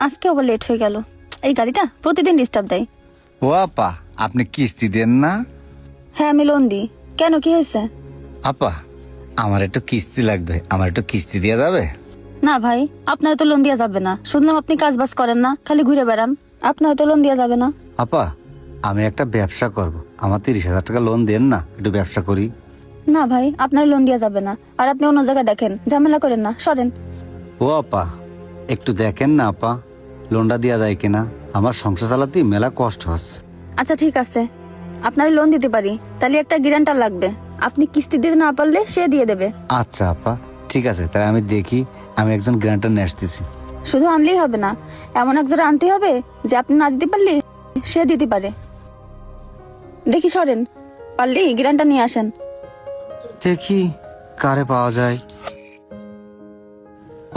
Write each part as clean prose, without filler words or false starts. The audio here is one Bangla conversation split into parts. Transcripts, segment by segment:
আজকে আবার লেট হয়ে গেল। এই গাড়িটা প্রতিদিন ডিস্টার্ব দেয়। ও আপা, আপনি কিস্তি দেন না? হ্যাঁ আমি লোন দিই। কেন, কি হয়েছে? আপা, আমার একটু কিস্তি লাগবে, আমার একটু কিস্তি দেওয়া যাবে? না ভাই, আপনার তো লোন দেওয়া যাবে না। শুনলাম আপনি কাজ বাজ করেন না, খালি ঘুরে বেড়ান। আপনার তো লোন দেওয়া যাবে না। আপা, আমি একটা ব্যবসা করব, আমার 30,000 টাকা লোন দেন না, একটু ব্যবসা করি। না ভাই, আপনার লোন দেওয়া যাবে না। আর আপনি অন্য জায়গায় দেখেন, ঝামেলা করেন না, সরেন। ও আপা, একটু দেখেন না আপা, লোনটা দেওয়া যায় কিনা, আমার সংসার চালাতে মেলা কষ্ট হচ্ছে। আচ্ছা ঠিক আছে, আপনার লোন দিতে পারি, তাহলে একটা গ্যারান্টার লাগবে। আপনি কিস্তি দিতে না পারলে সে দিয়ে দেবে। আচ্ছা আপা, ঠিক আছে, তাই আমি দেখি, আমি একজন গ্যারান্টার নিয়ে আসতেছি। শুধু আনলেই হবে না, এমন একজন আনতে হবে যে আপনি না দিতে পারলে সে দিতে পারে। দেখি সরেন, পারলেই গ্যারান্টার নিয়ে আসেন। দেখি কারে পাওয়া যায়।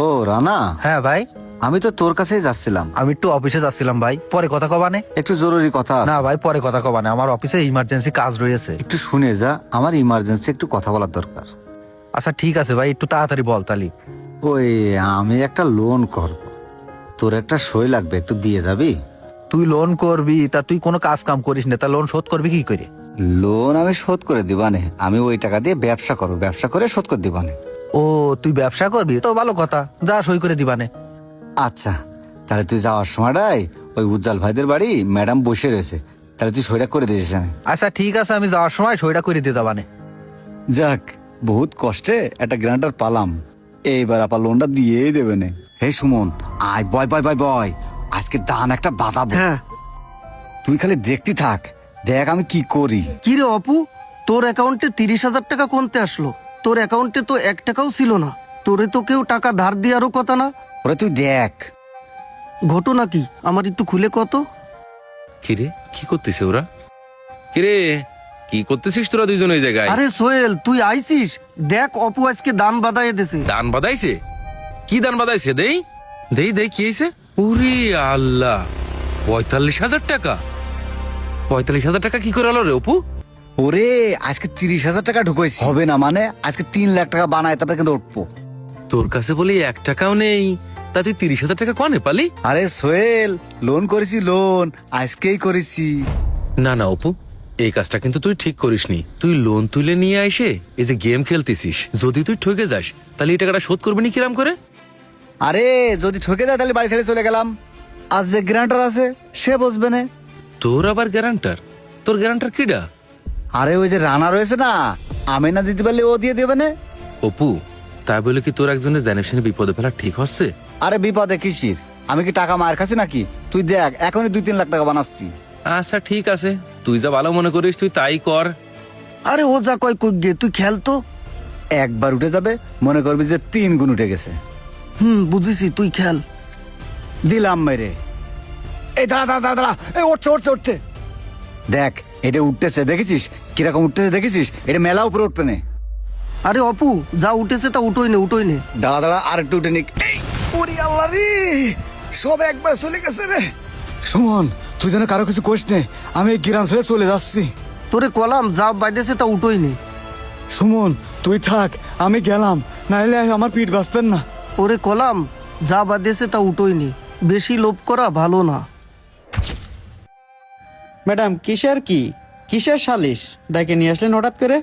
ও রানা। হ্যাঁ ভাই, আমি তো তোর কাছেই যাচ্ছিলাম, আমি একটু অফিসে যাচ্ছিলাম ভাই। পরে কথা কবানে? একটু জরুরি কথা আছে। না ভাই, পরে কথা কবানে, আমার অফিসে ইমার্জেন্সি কাজ রয়েছে। একটু শুনে যা, আমার ইমার্জেন্সি একটু কথা বলার দরকার। আচ্ছা ঠিক আছে ভাই, একটু তাড়াতাড়ি বল তালি। ওই আমি একটা লোন করব, তোর একটা সই লাগবে, একটু দিয়ে যাবি? তুই লোন করবি, তা তুই কোনো কাজ কাম করিস না, তা লোন শোধ করবি কি করে? লোন আমি শোধ করে দিবানে, আমি ওই টাকা দিয়ে ব্যবসা করবো, ব্যবসা করে শোধ করে দিবানে। ও, তুই ব্যবসা করবি তো ভালো কথা, যা সই করে দিবানে। আচ্ছা, তাহলে তুই যাওয়ার সময়টাই ওই উজ্জ্বল ভাইদের বাড়ি ম্যাডাম বসে রয়েছে, তাহলে তুই সইটা করে দিয়েছিস। আচ্ছা ঠিক আছে, আমি যাওয়ার সময় সইটা করে দিয়ে যাবানে। যাক, বহুত কষ্টে একটা গ্রান্টার পালাম, এইবার আপা লোনটা দিয়েই দেবে না। হে সুমন, আয়, বয় বয় বয় বয়, আজকে দান একটা বাঁধাবো। হ্যাঁ, তুই খালি দেখতে থাক, দেখ আমি কি করি। কি রে অপু, তোর অ্যাকাউন্টে 30,000 টাকা কোনতে আসলো? তোর অ্যাকাউন্টে তো 1 টাকাও ছিল না। তোরে তো কেউ টাকা ধার দেওয়ারও কথা না। ওরে তুই দেখ। ঘটনা কি আমার একটু খুলে কত। কিরে, কি করতেছে ওরা? কিরে, কি করতেছিস তোরা দুইজন ওই জায়গায়? আরে সোহেল, তুই আইছিস? দেখ অপু আজকে দান বাদায় দেছে। দান বাদাইছে? কি দান বাদাইছে? দেই দেই দেই, কি হয়েছে? ওরে আল্লাহ, 45,000 টাকা! 45,000 টাকা কি করে হলো রে অপু? ওরে আজকে 30,000 টাকা ঢুকাইছি, হবে না মানে আজকে 3 লাখ টাকা বানায়, তারপরে কিন্তু উঠবো। তোর কাছে বলি 1 টাকাও নেই, তা তুই 30,000 টাকা কনে পালি? আরে সোহেল, লোন করেছি, লোন আজকেই করেছি। না না অপু, এই কাজটা কিন্তু তুই ঠিক করিসনি। তুই লোন তুলে নিয়ে এসে এই যে গেম খেলতেছিস, যদি তুই ঠকে যাস তাহলে এই টাকাটা শোধ করবি নি কিরাম করে? আরে যদি ঠকে যায় তাহলে বাড়ি ছেড়ে চলে গেলাম, আজ যে গ্রান্টার আছে সে বসবে না। তোর আবার গ্যারান্টার? তোর গ্যারান্টার কিডা? আরে ওই যে রানা রয়েছে না, আমি না দিতে পারলে ও দিয়ে দেবে না। অপু, তাই বলে কি তোর একজনের জেনে শুনে বিপদে ফেলা ঠিক হচ্ছে? আরে বিপদে কিসির, আমি কি টাকা মার খাচ্ছি নাকি? তুই দেখ, এখনই 2-3 লাখ টাকা বানাচ্ছি। আচ্ছা ঠিক আছে, তুই যা ভালো মনে করিস তুই তাই কর। আরে ও যা কয় কই গে, তুই খেল তো। একবার উঠে যাবে, মনে করবি যে 3 গুণ উঠে গেছে। বুঝেছি, তুই খেল। দিলাম মেরে। এই দাঁড়া দাঁড়া দাঁড়া দাঁড়া, এই উঠছে উঠছে উঠছে, দেখ এটা উঠতেছে, দেখেছিস কিরকম উঠতেছে? দেখেছিস এটা মেলা উপরে উঠবে না। আরে অপু, যা উঠেছে তা উঠোই নে, উঠোই নে। দাঁড়া দাঁড়া, আর একটু উঠে নিক। এই ওরে আল্লাহ রে, সব একবার চলে গেছে রে। সুমন, তুই যেন কারো কিছু কইস নে, আমি এই গ্রাম ছেড়ে চলে যাচ্ছি। তোরে কলাম যা বাইদেছে তা উঠোই নে। সুমন তুই থাক, আমি গেলাম, নাইলে আমার পিঠ বাঁচবেন না। ওরে কলাম যা বাদেছে তা উঠোই নে, বেশি লোভ করা ভালো না। ম্যাডাম কিসের সালিশ ডাকে নিয়ে আসলেন হঠাৎ করে?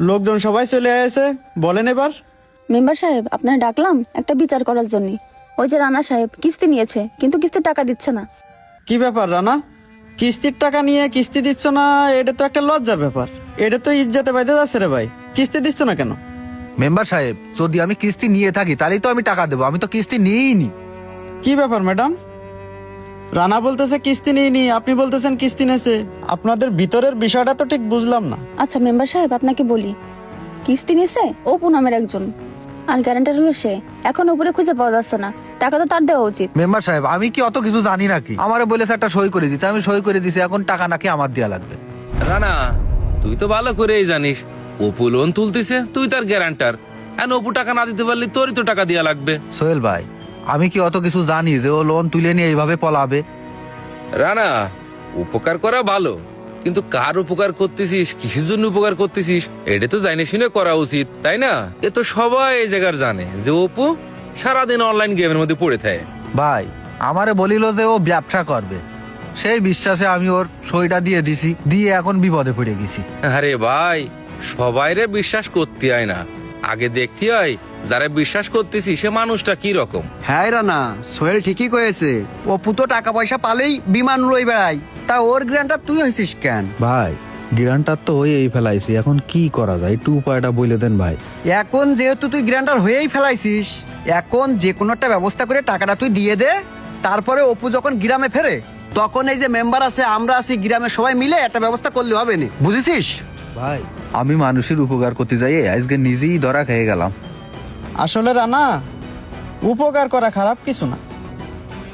লোকজন সবাই চলে আসে, বলেন এবার। মেম্বার সাহেব, আপনার ডাকলাম একটা বিচার করার জন্য। ওই যে রানা সাহেব কিস্তি নিয়েছে, কিন্তু কিস্তির টাকা দিচ্ছে না। কি ব্যাপার রানা, কিস্তির টাকা নিয়ে কিস্তি দিচ্ছ না? এটা তো একটা লজ্জার ব্যাপার, এটা তো ইজ্জতে বাইতে যাচ্ছে রে ভাই। কিস্তি দিচ্ছ না কেন? মেম্বার সাহেব, যদি আমি কিস্তি নিয়ে থাকি তাহলেই তো আমি টাকা দেবো, আমি তো কিস্তি নিইনি। কি ব্যাপার ম্যাডাম, রানা বলতেছে কিস্তি নিইনি, আপনি বলতেছেন কিস্তি নেছে। আপনাদের ভিতরের বিষয়টা তো ঠিক বুঝলাম না। আচ্ছা মেম্বার সাহেব, আপনাকে বলি, কিস্তি নিয়েছে অপু নামের একজন, আর গ্যারান্টার হলো সে। এখন উপরে খুঁজে পাওয়া যাচ্ছে না, টাকা তো তার দেওয়া উচিত। মেম্বার সাহেব, আমি কি অত কিছু জানি নাকি? আমারে বলেছে একটা সই করে দিতে, আমি সই করে দিছি, এখন টাকা নাকি আমার দেয়া লাগবে। রানা, তুই তো ভালো করেই জানিস অপু লোন তুলতেছে, তুই তার গ্যারান্টার। এখন অপু টাকা না দিতে পারলে তোরই তো টাকা দেয়া লাগবে। সোহেল ভাই, আমি কি অত কিছু জানি যে ও লোন তুলে নিয়ে এইভাবে পলাবে? রানা, উপকার করা ভালো, কিন্তু কার উপকার করতেছিস, কিসের জন্য উপকার করতেছিস, এটা তো জানি শুনে করা উচিত, তাই না? এ তো সবাই এই জায়গার জানে যে অপু সারাদিন অনলাইন গেমের মধ্যে পড়ে থাকে। ভাই, আমারে বলিল যে ও ব্যবসা করবে, সেই বিশ্বাসে আমি ওর সইটা দিয়ে দিছি, দিয়ে এখন বিপদে পড়ে গেছি। আরে ভাই, সবাইরে বিশ্বাস করতে হয় না, আগে দেখতে হয় যারা বিশ্বাস করতেছি সে মানুষটা কি রকম। হ্যাঁ রানা, সোহেল ঠিকই কয়েছে। অপু তো টাকা পয়সা পালেই বিমান লই বেড়ায়, তা ওর গ্রান্টার তুই হয়েছিস কেন? ভাই গ্রান্টার তো হয়েই ফেলাইছি, এখন কি করা যায় একটু উপায়টা বলে দেন ভাই। এখন যেহেতু তুই গ্রান্টার হয়েই ফেলাইছিস, এখন যে কোনো একটা ব্যবস্থা করে টাকাটা তুই দিয়ে দে। তারপরে অপু যখন গ্রামে ফেরে, তখন এই যে মেম্বার আছে, আমরা আছি, গ্রামের সবাই মিলে একটা ব্যবস্থা করলে হবে না, বুঝেছিস? ভাই আমি মানুষের উপকার করতে যাই আজকে নিজেই ধরা খেয়ে গেলাম। আসলে রানা, উপকার করা খারাপ কিছু না,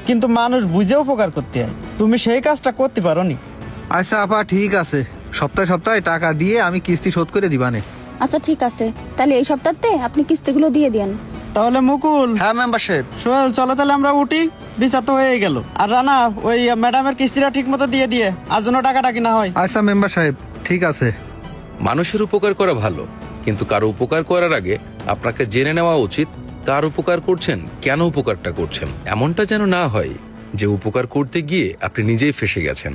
কিন্তু মানুষ বুঝে উপকার করতে হয়। তুমি সেই কাজটা করতে পারোনি। আচ্ছা আপা, ঠিক আছে, সপ্তাহে সপ্তাহে টাকা দিয়ে আমি কিস্তি শোধ করে দিবানে। আচ্ছা ঠিক আছে, তাহলে এই সপ্তাহতে আপনি কিস্তিগুলো দিয়ে দেন। তাহলে মুকুল, হ্যাঁ মেম্বার সাহেব। সোহেল, চলো তাহলে আমরা উঠি, বিচার তো হয়ে গেল। আর রানা, ওই ম্যাডামের কিস্তিটা ঠিক মতো দিয়ে দিয়ে, আর জন্য টাকাটা কিনা হয়। আচ্ছা মেম্বার সাহেব, ঠিক আছে। মানুষের উপকার করা ভালো, কিন্তু কারো উপকার করার আগে আপনাকে জেনে নেওয়া উচিত কার উপকার করছেন, কেন উপকারটা করছেন। এমনটা যেন না হয় যে উপকার করতে গিয়ে আপনি নিজেই ফেঁসে গেছেন।